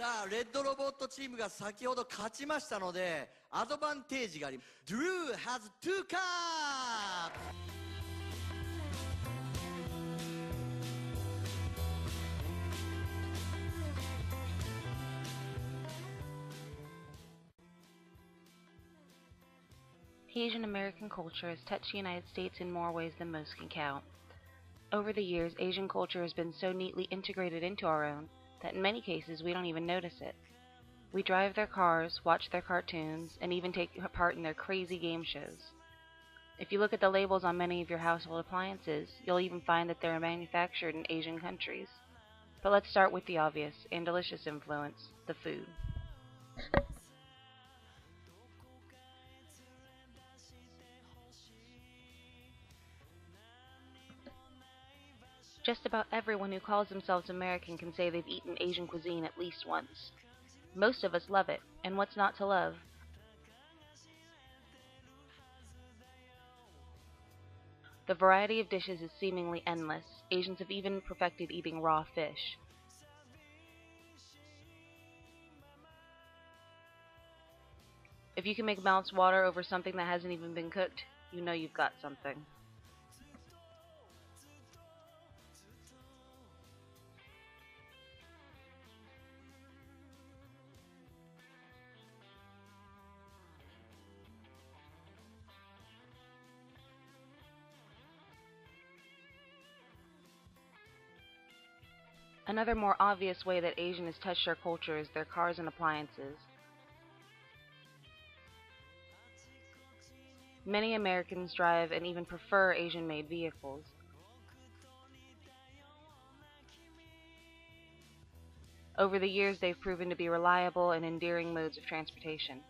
さあ、レッドロボットチームが先ほど勝ちましたので、アドバンテージがあります。Drew has 2 cups! Asian American culture has touched the United States in more ways than most can count. Over the years, Asian culture has been so neatly integrated into our own that in many cases we don't even notice it. We drive their cars, watch their cartoons, and even take part in their crazy game shows. If you look at the labels on many of your household appliances, you'll even find that they're manufactured in Asian countries. But let's start with the obvious and delicious influence, the food. Just about everyone who calls themselves American can say they've eaten Asian cuisine at least once. Most of us love it, and what's not to love? The variety of dishes is seemingly endless. Asians have even perfected eating raw fish. If you can make mouths water over something that hasn't even been cooked, you know you've got something. Another more obvious way that Asian has touched our culture is their cars and appliances. Many Americans drive and even prefer Asian-made vehicles. Over the years, they've proven to be reliable and endearing modes of transportation.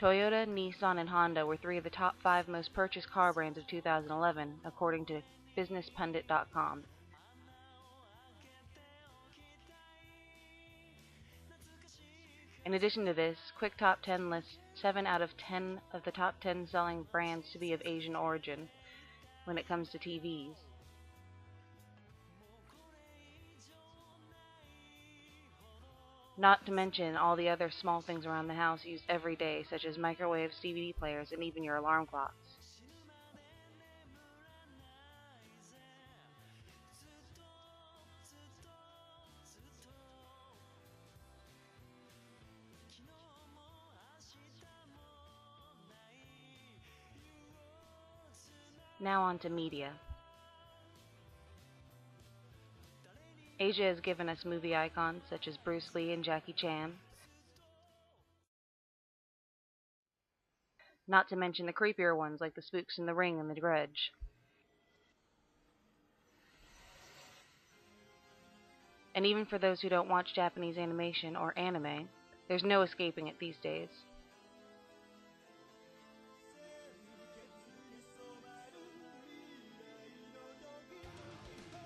Toyota, Nissan, and Honda were 3 of the top 5 most purchased car brands of 2011, according to BusinessPundit.com. In addition to this, Quick Top 10 lists 7 out of 10 of the top 10 selling brands to be of Asian origin when it comes to TVs. Not to mention all the other small things around the house used every day, such as microwaves, DVD players, and even your alarm clocks. Now on to media. Asia has given us movie icons such as Bruce Lee and Jackie Chan, not to mention the creepier ones like the Spooks in the Ring and the Grudge. And even for those who don't watch Japanese animation or anime, there's no escaping it these days.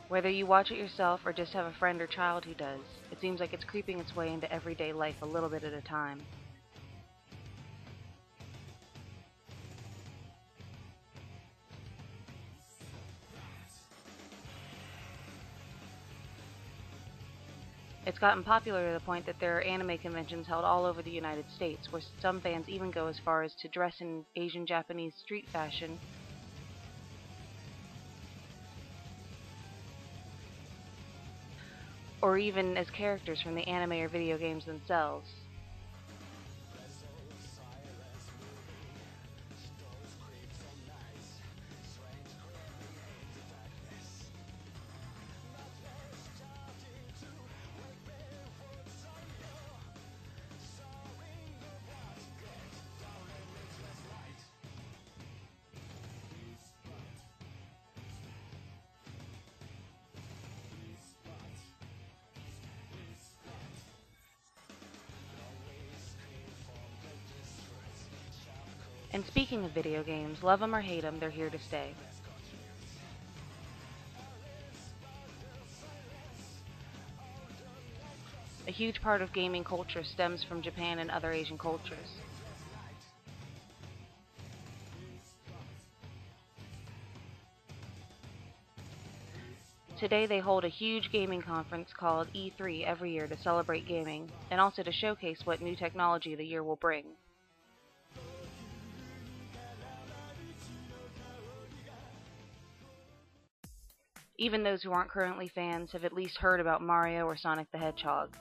Whether you watch it yourself or just have a friend or child who does, it seems like it's creeping its way into everyday life a little bit at a time. It's gotten popular to the point that there are anime conventions held all over the United States, where some fans even go as far as to dress in Asian Japanese street fashion or even as characters from the anime or video games themselves. And speaking of video games, love 'em or hate 'em, they're here to stay. A huge part of gaming culture stems from Japan and other Asian cultures. Today they hold a huge gaming conference called E3 every year to celebrate gaming, and also to showcase what new technology the year will bring. Even those who aren't currently fans have at least heard about Mario or Sonic the Hedgehog.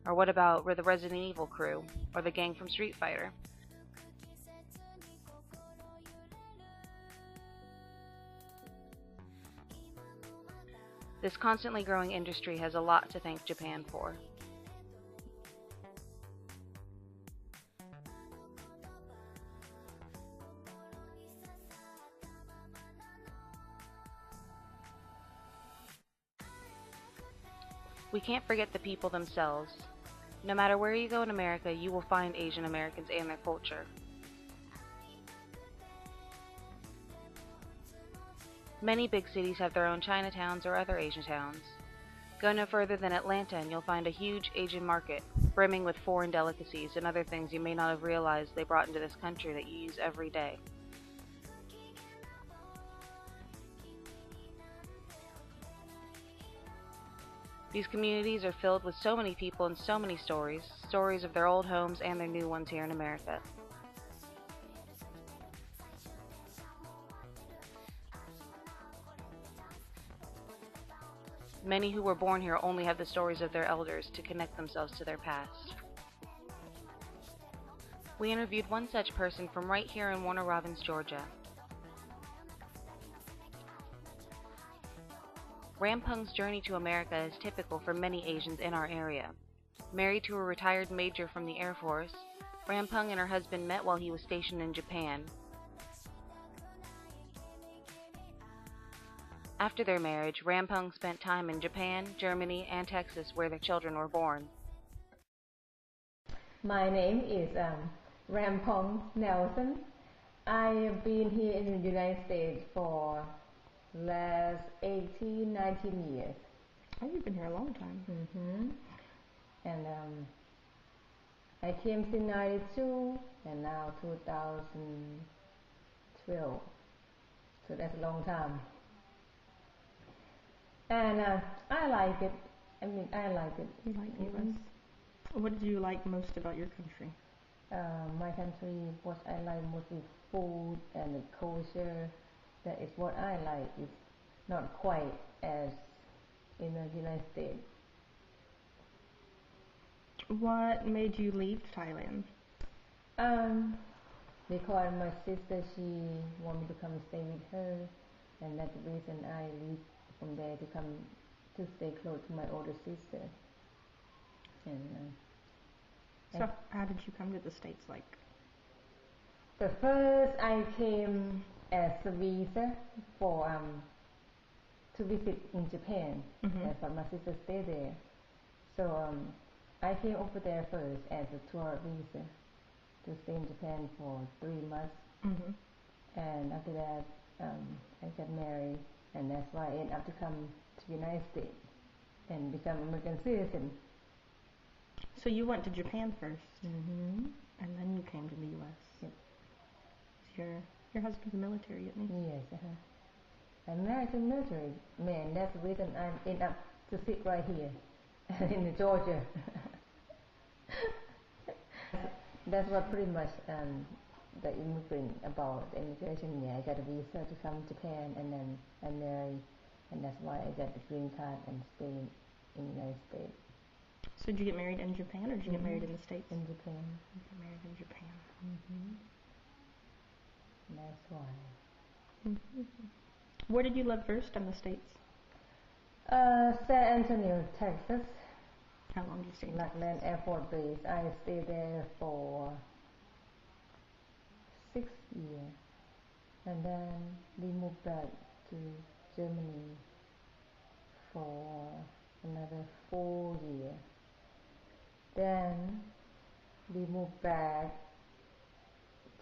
Or what about the Resident Evil crew, or the gang from Street Fighter? This constantly growing industry has a lot to thank Japan for. We can't forget the people themselves. No matter where you go in America, you will find Asian Americans and their culture. Many big cities have their own Chinatowns or other Asian towns. Go no further than Atlanta and you'll find a huge Asian market, brimming with foreign delicacies and other things you may not have realized they brought into this country that you use every day. These communities are filled with so many people and so many stories, stories of their old homes and their new ones here in America. Many who were born here only have the stories of their elders to connect themselves to their past. We interviewed one such person from right here in Warner Robins, Georgia. Rampung's journey to America is typical for many Asians in our area. Married to a retired major from the Air Force, Rampung and her husband met while he was stationed in Japan. After their marriage, Rampung spent time in Japan, Germany, and Texas where their children were born. My name is Rampung Nelson. I have been here in the United States for last 18, 19 years. Oh, you've been here a long time. And I came in 92 and now 2012. So that's a long time. And I like it. I like it. You like the U.S.? What do you like most about your country? My country, what I like most is food and the culture. That is what I like. It's not quite as in the United States. What made you leave Thailand? Because my sister, she wanted me to come stay with her, and that's the reason I leave from there to come to stay close to my older sister. And so how did you come to the States? the first I came as a visa for to visit in Japan. But my sister stayed there, so I came over there first as a tour visa to stay in Japan for 3 months. And after that, I got married, and that's why I ended up to come to the United States and become American citizen. So you went to Japan first, and then you came to the U.S. Yep. Your husband's military, isn't he? Yes, I'm married to a military man. That's the reason I end up to sit right here in Georgia. That's what pretty much the immigrant about the immigration. Yeah, I got a visa to come to Japan, and then I married, and that's why I got the green card and stayed in the United States. So did you get married in Japan, or did you get married in the States? In Japan. You got married in Japan. That's why. Where did you live first in the States? San Antonio, Texas. How long did you stay? Lackland Air Force Base. I stayed there for 6 years, and then we moved back to Germany for another 4 years. Then we moved back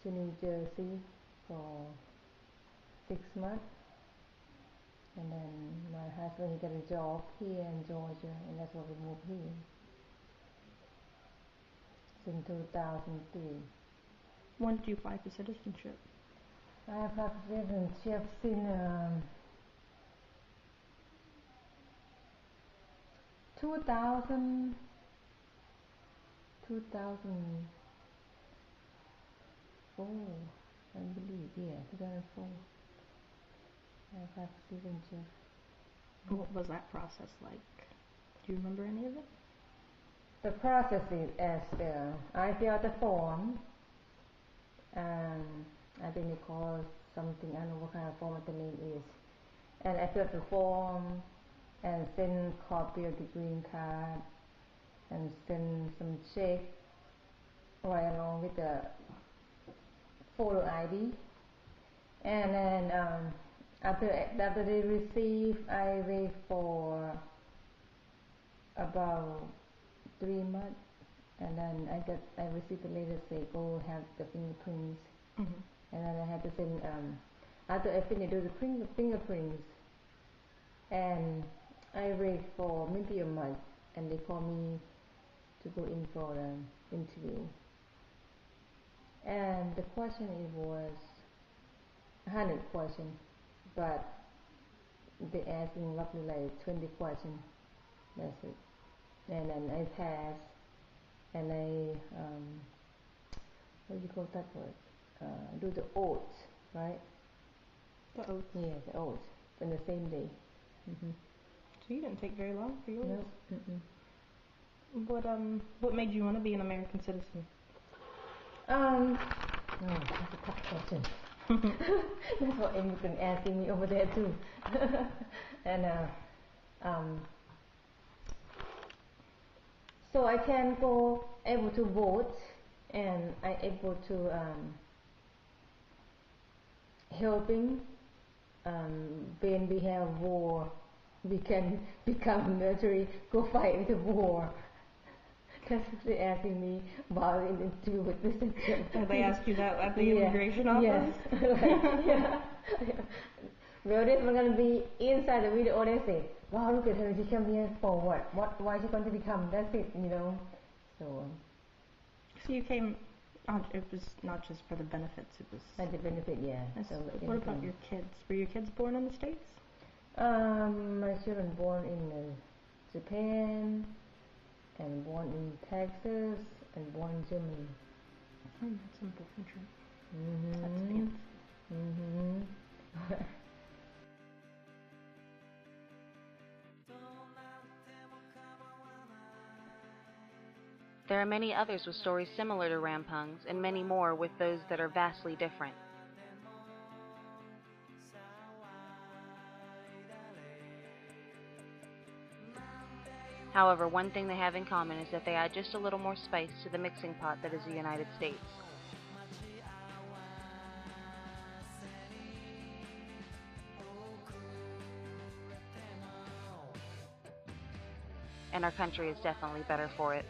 to New Jersey for 6 months, and then my husband, he got a job here in Georgia, and that's why we moved here since 2003. When did you apply for citizenship? I applied for citizenship since 2000, 2004, I believe, yeah, 2004. I applied for citizenship. What was that process like? Do you remember any of it? The process is as I fill out the form, and I think they call something, I don't know what kind of form the name is. And I fill out the form and send copy of the green card and send some check right along with the photo ID. And then after they receive, I wait for about 3 months, and then I received a letter say go have the fingerprints, Mm-hmm. and then I had to send after I finish do the fingerprints, and I wait for maybe a month, and they call me to go in for an interview. And the question it was 100 questions, but they asking roughly like 20 questions. That's it. And then I passed, and I what do you call that word? Do the oath, right? The oath. Yeah, the oath, on the same day. Mm-hmm. So you didn't take very long for yours. No. Mm-mm. What made you want to be an American citizen? Oh, that's a tough question. That's what immigrant asking me over there too. And so I can go able to vote, and I able to helping when we have war, we can become military, go fight in the war. That's what they're asking me while in the interview with this. They asked you that at the Yeah, immigration office? Yeah. Well, this was going to be inside the video. They say, wow, look at her, she came here for what? Why is she going to become? That's it, you know. So you came, it was not just for the benefits, it was... and the benefit, yeah. So what about your kids? Were your kids born in the States? My children born in Japan, and born in Texas, and born in Germany. Oh, that's an important trip. Mm-hmm. That's fancy. Mm-hmm. There are many others with stories similar to Rampung's, and many more with those that are vastly different. However, one thing they have in common is that they add just a little more spice to the mixing pot that is the United States. And our country is definitely better for it.